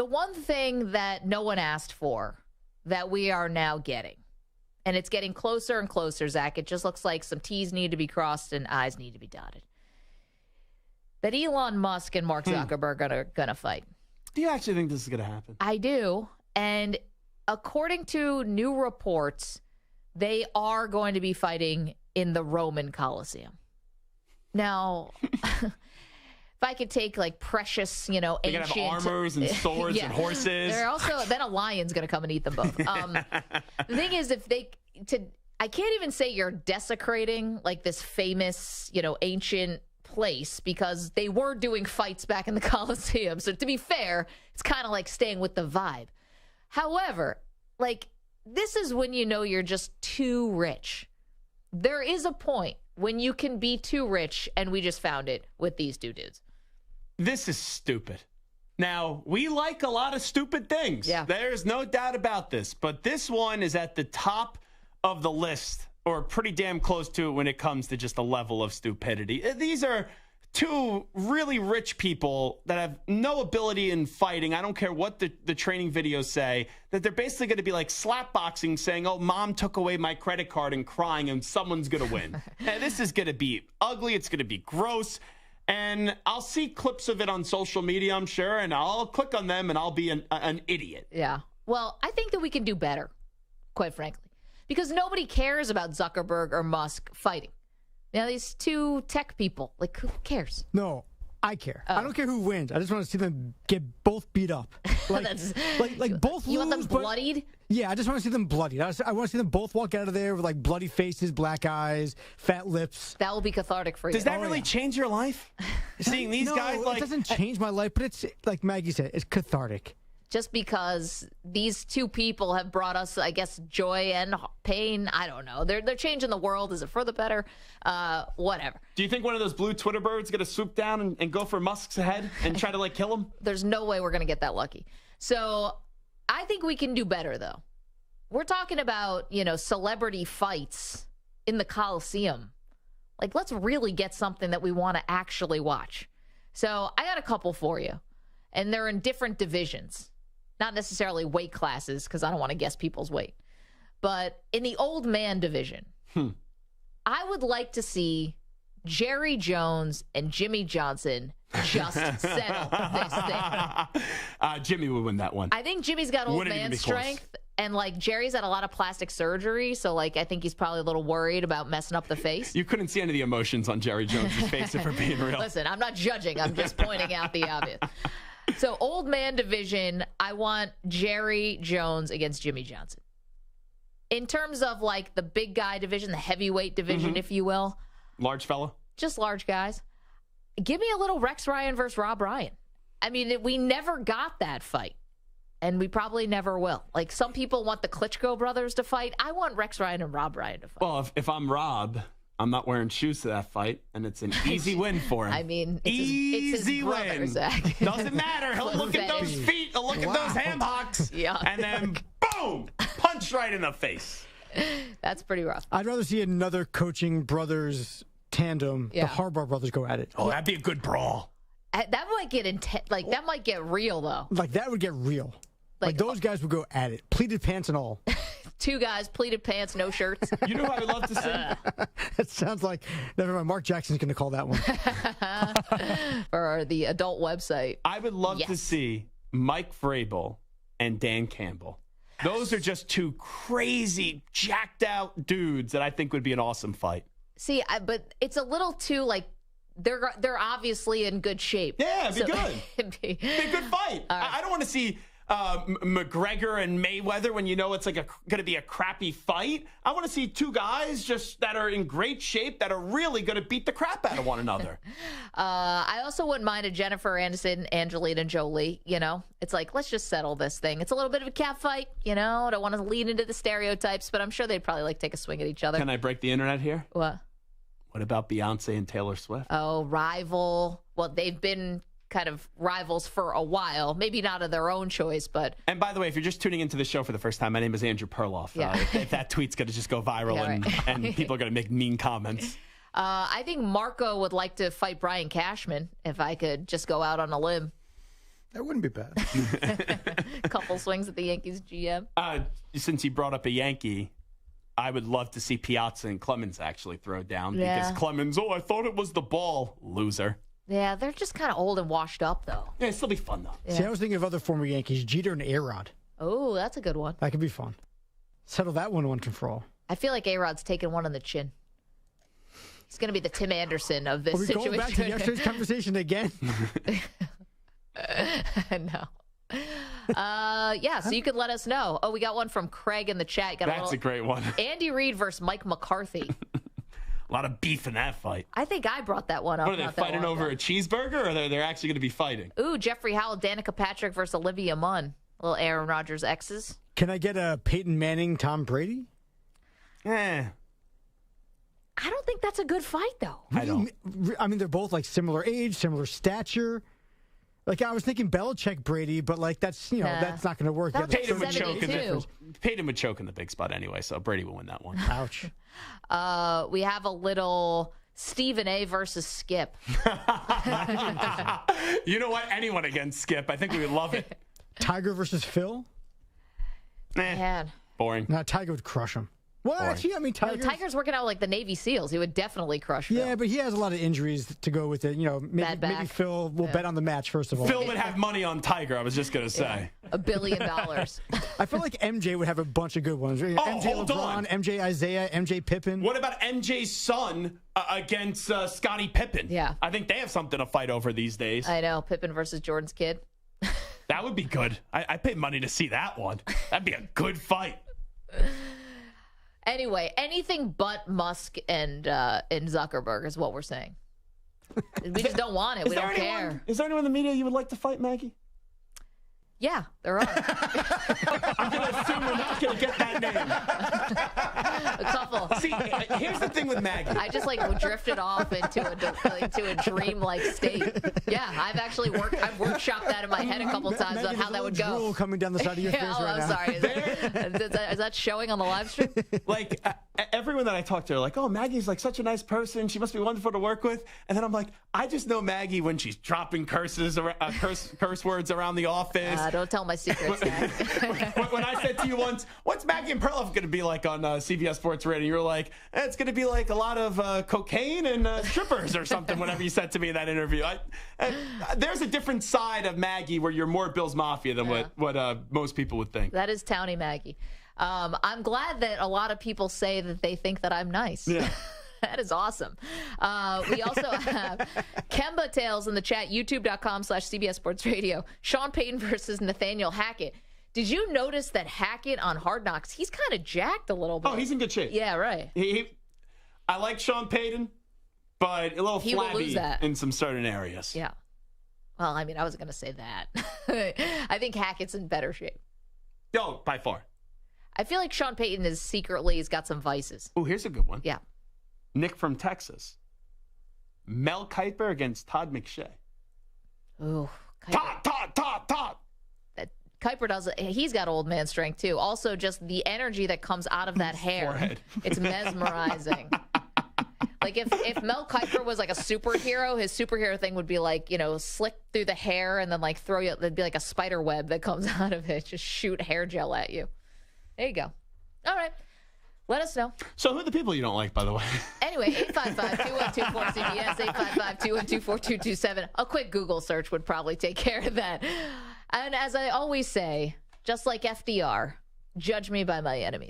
The one thing that no one asked for that we are now getting, and it's getting closer and closer, Zach. It just looks like some T's need to be crossed and I's need to be dotted. That Elon Musk and Mark Zuckerberg are going to fight. Do you actually think this is going to happen? I do. And according to new reports, they are going to be fighting in the Roman Colosseum. Now, if I could take like precious, They're ancient... going to have armors and swords and horses. They're also, then a lion's going to come and eat them both. The thing is, I can't even say you're desecrating like this famous, ancient place, because they were doing fights back in the Colosseum. So to be fair, it's kind of like staying with the vibe. However, this is when you're just too rich. There is a point when you can be too rich, and we just found it with these two dudes. This is stupid. Now, we like a lot of stupid things. Yeah. There's no doubt about this. But this one is at the top of the list, or pretty damn close to it when it comes to just the level of stupidity. These are two really rich people that have no ability in fighting. I don't care what the training videos say, that they're basically going to be like slap boxing, saying, oh, mom took away my credit card, and crying, and someone's going to win. And this is going to be ugly. It's going to be gross. And I'll see clips of it on social media, I'm sure, and I'll click on them, and I'll be an idiot. Yeah. Well, I think that we can do better, quite frankly. Because nobody cares about Zuckerberg or Musk fighting. Now, these two tech people, who cares? No, I care. Oh. I don't care who wins. I just want to see them get both beat up. Like both You lose, want them bloodied? Yeah, I just want to see them bloodied. I want to see them both walk out of there with bloody faces, black eyes, fat lips. That will be cathartic for you. Does that really change your life? Seeing these guys it doesn't change my life, but it's like Maggie said, it's cathartic. Just because these two people have brought us, I guess, joy and pain. I don't know. They're changing the world. Is it for the better? Whatever. Do you think one of those blue Twitter birds is going to swoop down and go for Musk's head and try to kill him? There's no way we're going to get that lucky. So I think we can do better, though. We're talking about, celebrity fights in the Coliseum. Let's really get something that we want to actually watch. So I got a couple for you, and they're in different divisions. Not necessarily weight classes, because I don't want to guess people's weight. But in the old man division, I would like to see Jerry Jones and Jimmy Johnson just settle this thing. Jimmy would win that one. I think Jimmy's got old man strength. And Jerry's had a lot of plastic surgery, so I think he's probably a little worried about messing up the face. You couldn't see any of the emotions on Jerry Jones' face, if we're being real. Listen, I'm not judging. I'm just pointing out the obvious. So, old man division, I want Jerry Jones against Jimmy Johnson. In terms of the big guy division, the heavyweight division, if you will. Large fella? Just large guys. Give me a little Rex Ryan versus Rob Ryan. I mean, we never got that fight. And we probably never will. Some people want the Klitschko brothers to fight. I want Rex Ryan and Rob Ryan to fight. Well, if I'm Rob, I'm not wearing shoes to that fight, and it's an easy win for him. I mean, it's his brother, win. Zach. Doesn't matter. He'll look at those feet. He'll look at those ham hocks. Yeah. And then, boom, punch right in the face. That's pretty rough. I'd rather see another coaching brothers tandem, the Harbaugh brothers, go at it. Oh, that'd be a good brawl. That might get that might get real, though. That would get real. Those guys would go at it, pleated pants and all. Two guys, pleated pants, no shirts. You know who I would love to see? It sounds like, never mind, Mark Jackson's going to call that one. For the adult website. I would love to see Mike Vrabel and Dan Campbell. Those are just two crazy, jacked out dudes that I think would be an awesome fight. See, but it's a little too, they're obviously in good shape. Yeah, it'd be good. It'd be a good fight. I don't want to see McGregor and Mayweather when it's going to be a crappy fight. I want to see two guys just that are in great shape that are really going to beat the crap out of one another. I also wouldn't mind a Jennifer Aniston, Angelina Jolie. It's let's just settle this thing. It's a little bit of a cat fight. I don't want to lean into the stereotypes, but I'm sure they'd probably take a swing at each other. Can I break the internet here? What? What about Beyonce and Taylor Swift? Oh, rival. Well, they've been kind of rivals for a while, maybe not of their own choice, but... And by the way, if you're just tuning into the show for the first time, my name is Andrew Perloff. Yeah. If that tweet's going to just go viral and people are going to make mean comments. I think Marco would like to fight Brian Cashman, if I could just go out on a limb. That wouldn't be bad. Couple swings at the Yankees GM. Since you brought up a Yankee, I would love to see Piazza and Clemens actually throw down. Because Clemens, I thought it was the ball. Loser. Yeah, they're just kind of old and washed up, though. Yeah, it'd still be fun, though. Yeah. See, I was thinking of other former Yankees, Jeter and A-Rod. Oh, that's a good one. That could be fun. Settle that one once and for all. I feel like A-Rod's taking one on the chin. He's going to be the Tim Anderson of this situation. Are we going back to yesterday's conversation again? No. So you could let us know. Oh, we got one from Craig in the chat. That's a great one. Andy Reid versus Mike McCarthy. A lot of beef in that fight. I think I brought that one up. What are they fighting over a cheeseburger, or they're actually going to be fighting? Ooh, Jeffrey Howell, Danica Patrick versus Olivia Munn. Little Aaron Rodgers exes. Can I get a Peyton Manning, Tom Brady? I don't think that's a good fight, though. I don't. I mean, they're both like similar age, similar stature. Like I was thinking Belichick Brady, but like that's that's not going to work. Peyton would choke in the big spot anyway, so Brady will win that one. Ouch. We have a little Stephen A versus Skip. You know what? Anyone against Skip, I think we would love it. Tiger versus Phil. Man, boring. No, Tiger would crush him. Well, actually, I mean, Tiger's working out like the Navy SEAls. He would definitely crush Phil. Yeah, but he has a lot of injuries to go with it. Maybe Phil will bet on the match, first of all. Phil would have money on Tiger, I was just going to say. $1 billion. I feel like MJ would have a bunch of good ones. MJ hold LeBron, on. MJ Isaiah, MJ Pippen. What about MJ's son against Scottie Pippen? Yeah. I think they have something to fight over these days. I know. Pippen versus Jordan's kid. That would be good. I paid money to see that one. That'd be a good fight. Anyway, anything but Musk and Zuckerberg is what we're saying. We just don't want it. We don't care. Is there anyone in the media you would like to fight, Maggie? Yeah, there are. I'm going to assume we're not going to get that name. A couple. See, here's the thing with Maggie. I just drifted off into a dream-like state. Yeah, I've workshopped that in my head a couple times on how that would go. Drool coming down the side of your face right now. Sorry. Is that showing on the live stream? Everyone that I talk to are like, oh, Maggie's like such a nice person. She must be wonderful to work with. And then I'm like, I just know Maggie when she's dropping curse words around the office. Don't tell my secrets. When I said to you once, what's Maggie and Perloff going to be like on CBS Sports Radio? You were like, it's going to be like a lot of cocaine and strippers or something, whatever you said to me in that interview. There's a different side of Maggie where you're more Bill's Mafia than what most people would think. That is Townie Maggie. I'm glad that a lot of people say that they think that I'm nice. Yeah. That is awesome. We also have Kemba Tales in the chat, youtube.com/CBS Sports Radio. Sean Payton versus Nathaniel Hackett. Did you notice that Hackett on Hard Knocks, he's kind of jacked a little bit? Oh, he's in good shape. Yeah, right. I like Sean Payton, but a little flabby in some certain areas. Yeah. Well, I mean, I wasn't going to say that. I think Hackett's in better shape. Oh, by far. I feel like Sean Payton he's got some vices. Oh, here's a good one. Yeah. Nick from Texas. Mel Kiper against Todd McShay. Ooh. Todd. Kiper he's got old man strength too. Also, just the energy that comes out of that hair. Forehead. It's mesmerizing. Like if Mel Kiper was like a superhero, his superhero thing would be like, slick through the hair and then there'd be like a spider web that comes out of it. Just shoot hair gel at you. There you go. All right. Let us know. So who are the people you don't like, by the way? Anyway, 855-2124-CBS, 855-212-4227. A quick Google search would probably take care of that. And as I always say, just like FDR, judge me by my enemies.